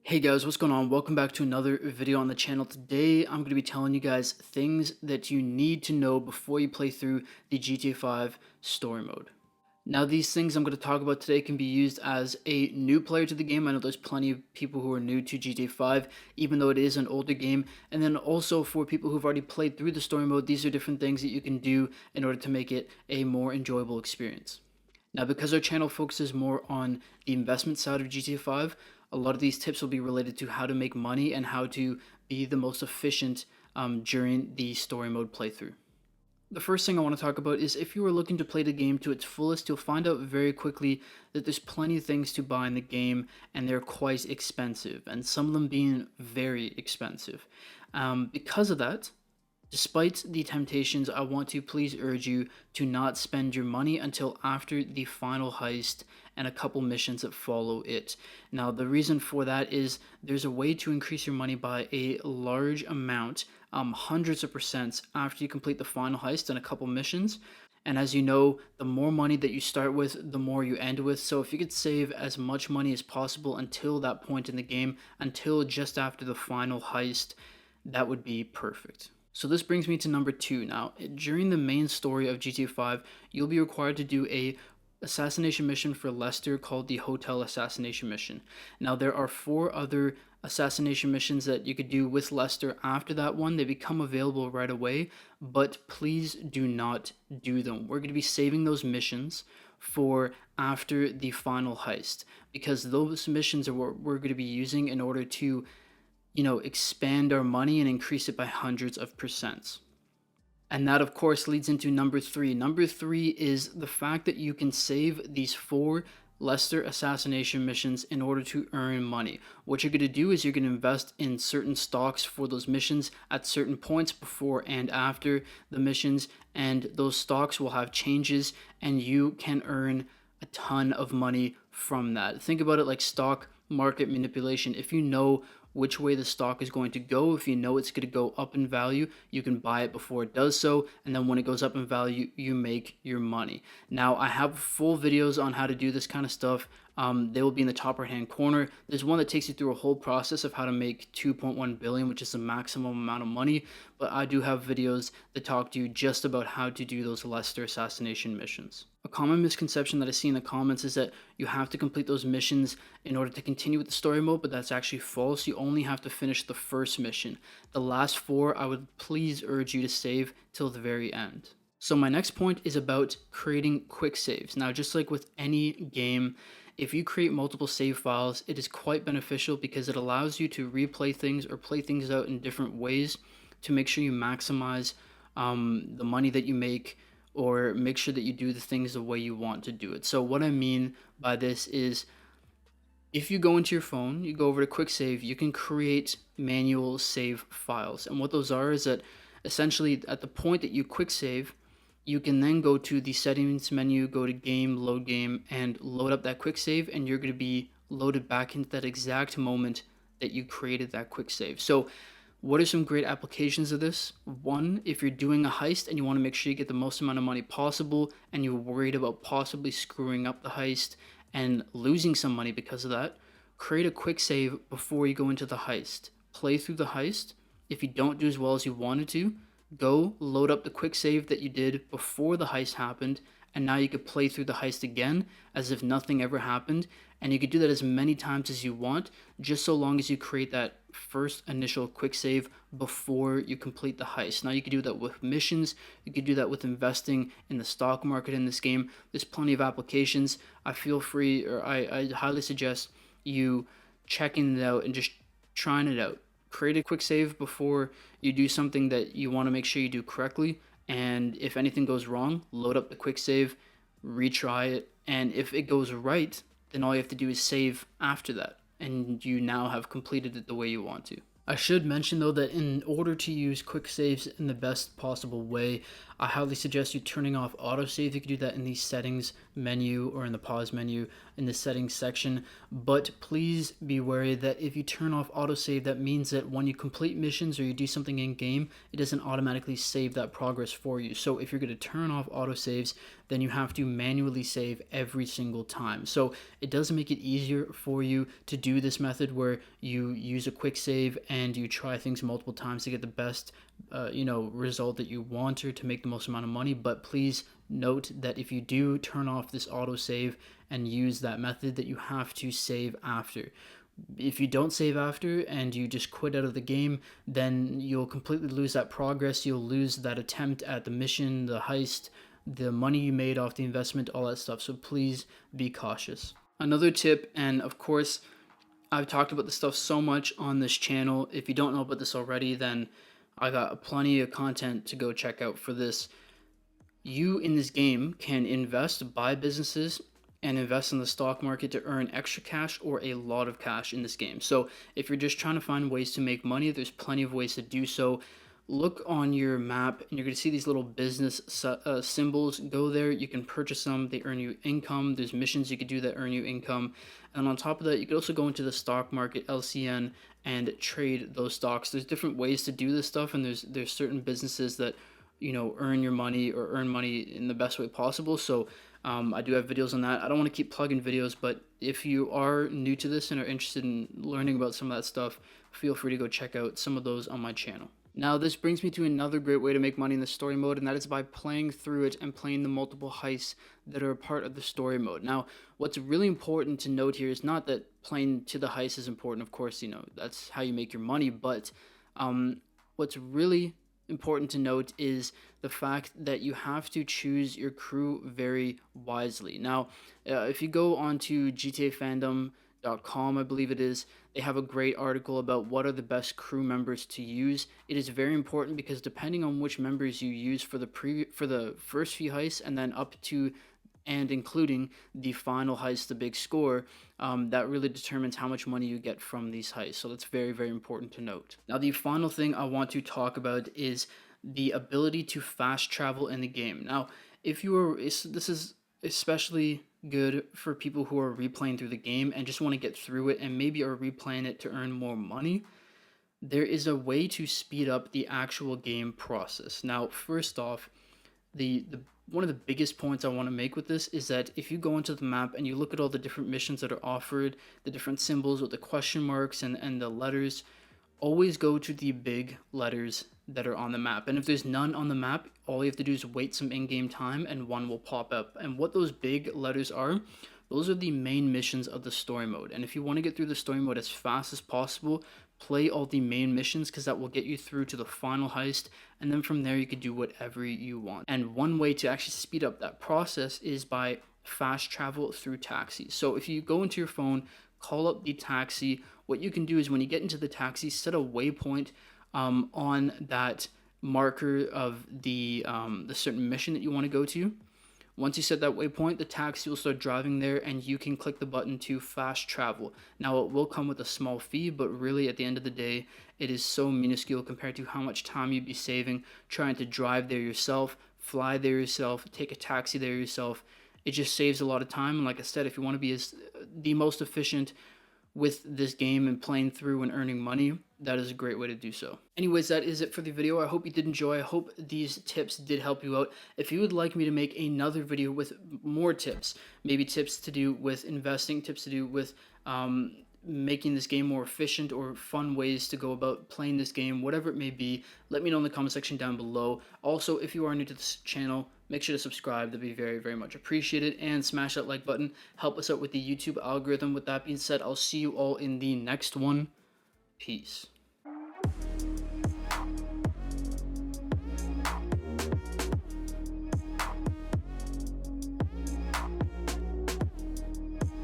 Hey guys, what's going on? Welcome back to another video on the channel. Today, I'm going to be telling you guys things that you need to know before you play through the GTA 5 story mode. Now, these things I'm going to talk about today can be used as a new player to the game. I know there's plenty of people who are new to GTA 5, even though it is an older game. And then also for people who've already played through the story mode, these are different things that you can do in order to make it a more enjoyable experience. Now, because our channel focuses more on the investment side of GTA 5, a lot of these tips will be related to how to make money and how to be the most efficient during the story mode playthrough. The first thing I want to talk about is if you are looking to play the game to its fullest, you'll find out very quickly that there's plenty of things to buy in the game and they're quite expensive, and some of them being very expensive. Because of that, despite the temptations, I want to please urge you to not spend your money until after the final heist and a couple missions that follow it. Now, the reason for that is there's a way to increase your money by a large amount, hundreds of percents after you complete the final heist and a couple missions. And as you know, the more money that you start with, the more you end with. So if you could save as much money as possible until that point in the game, until just after the final heist, that would be perfect. So this brings me to number 2. Now, during the main story of GTA 5, you'll be required to do a assassination mission for Lester called the Hotel Assassination Mission. Now, there are 4 other assassination missions that you could do with Lester after that one. They become available right away, but please do not do them. We're going to be saving those missions for after the final heist, because those missions are what we're going to be using in order to expand our money and increase it by hundreds of percents. And that, of course, leads into number 3. Number 3 is the fact that you can save these 4 Lester assassination missions in order to earn money. What you're going to do is you're going to invest in certain stocks for those missions at certain points before and after the missions, and those stocks will have changes, and you can earn a ton of money from that. Think about it like stock market manipulation. If you know which way the stock is going to go, if you know it's going to go up in value, you can buy it before it does so, and then when it goes up in value, you make your money. Now, I have full videos on how to do this kind of stuff. They will be in the top right hand corner. There's one that takes you through a whole process of how to make 2.1 billion, which is the maximum amount of money, but I do have videos that talk to you just about how to do those Lester assassination missions. A common misconception that I see in the comments is that you have to complete those missions in order to continue with the story mode, but that's actually false. You only have to finish the first mission. The last 4, I would please urge you to save till the very end. So my next point is about creating quick saves. Now, just like with any game, if you create multiple save files, it is quite beneficial because it allows you to replay things or play things out in different ways to make sure you maximize the money that you make, or make sure that you do the things the way you want to do it. So what I mean by this is, if you go into your phone, you go over to quick save, you can create manual save files. And what those are is that essentially at the point that you quick save, you can then go to the settings menu, go to game, load game, and load up that quick save, and you're going to be loaded back into that exact moment that you created that quick save. So what are some great applications of this? One, if you're doing a heist and you want to make sure you get the most amount of money possible and you're worried about possibly screwing up the heist and losing some money because of that, create a quick save before you go into the heist. Play through the heist. If you don't do as well as you wanted to, go load up the quick save that you did before the heist happened, and now you could play through the heist again as if nothing ever happened. And you could do that as many times as you want, just so long as you create that first initial quick save before you complete the heist. Now, you could do that with missions, you could do that with investing in the stock market in this game. There's plenty of applications. I highly suggest you checking it out and just trying it out. Create a quick save before you do something that you want to make sure you do correctly, and if anything goes wrong, load up the quick save, retry it, and if it goes right, then all you have to do is save after that, and you now have completed it the way you want to. I should mention though that in order to use quick saves in the best possible way, I highly suggest you turning off autosave. You can do that in the settings menu or in the pause menu in the settings section, but please be wary that if you turn off autosave, that means that when you complete missions or you do something in game, it doesn't automatically save that progress for you. So if you're going to turn off autosaves, then you have to manually save every single time. So it does make it easier for you to do this method where you use a quick save and you try things multiple times to get the best result that you want or to make the most amount of money. But please note that if you do turn off this autosave and use that method, that you have to save after. If you don't save after and you just quit out of the game, then you'll completely lose that progress. You'll lose that attempt at the mission, the heist, the money you made off the investment, all that stuff. So please be cautious. Another tip, and of course, I've talked about this stuff so much on this channel. If you don't know about this already, then I got plenty of content to go check out for this. You in this game can invest, buy businesses, and invest in the stock market to earn extra cash or a lot of cash in this game. So if you're just trying to find ways to make money, there's plenty of ways to do so. Look on your map and you're going to see these little business symbols. Go there, you can purchase them, they earn you income. There's missions you could do that earn you income. And on top of that, you could also go into the stock market, LCN, and trade those stocks. There's different ways to do this stuff, and there's certain businesses that earn your money or earn money in the best way possible. So I do have videos on that. I don't want to keep plugging videos, but if you are new to this and are interested in learning about some of that stuff, feel free to go check out some of those on my channel. Now, this brings me to another great way to make money in the story mode, and that is by playing through it and playing the multiple heists that are a part of the story mode. Now, what's really important to note here is not that playing to the heist is important. Of course, that's how you make your money, but what's really important to note is the fact that you have to choose your crew very wisely. Now, if you go onto GTAfandom.com, I believe it is, they have a great article about what are the best crew members to use. It is very important because depending on which members you use for the first few heists and then up to and including the final heist, the big score, that really determines how much money you get from these heists. So that's very, very important to note. Now, the final thing I want to talk about is the ability to fast travel in the game. Now, this is especially good for people who are replaying through the game and just want to get through it and maybe are replaying it to earn more money. There is a way to speed up the actual game process. Now, first off, one of the biggest points I want to make with this is that if you go into the map and you look at all the different missions that are offered, the different symbols with the question marks and the letters, always go to the big letters that are on the map. And if there's none on the map, all you have to do is wait some in-game time and one will pop up. And what those big letters are, those are the main missions of the story mode. And if you want to get through the story mode as fast as possible, play all the main missions because that will get you through to the final heist, and then from there you could do whatever you want. And one way to actually speed up that process is by fast travel through taxis. So if you go into your phone, call up the taxi, what you can do is when you get into the taxi, set a waypoint on that marker of the certain mission that you want to go to. Once you set that waypoint, the taxi will start driving there and you can click the button to fast travel. Now, it will come with a small fee, but really at the end of the day, it is so minuscule compared to how much time you'd be saving trying to drive there yourself, fly there yourself, take a taxi there yourself. It just saves a lot of time. And like I said, if you want to be the most efficient with this game and playing through and earning money, that is a great way to do so. Anyways, that is it for the video. I hope you did enjoy. I hope these tips did help you out. If you would like me to make another video with more tips, maybe tips to do with investing, tips to do with making this game more efficient or fun ways to go about playing this game, whatever it may be, let me know in the comment section down below. Also, if you are new to this channel, make sure to subscribe. That'd be very, very much appreciated. And smash that like button. Help us out with the YouTube algorithm. With that being said, I'll see you all in the next one. Peace.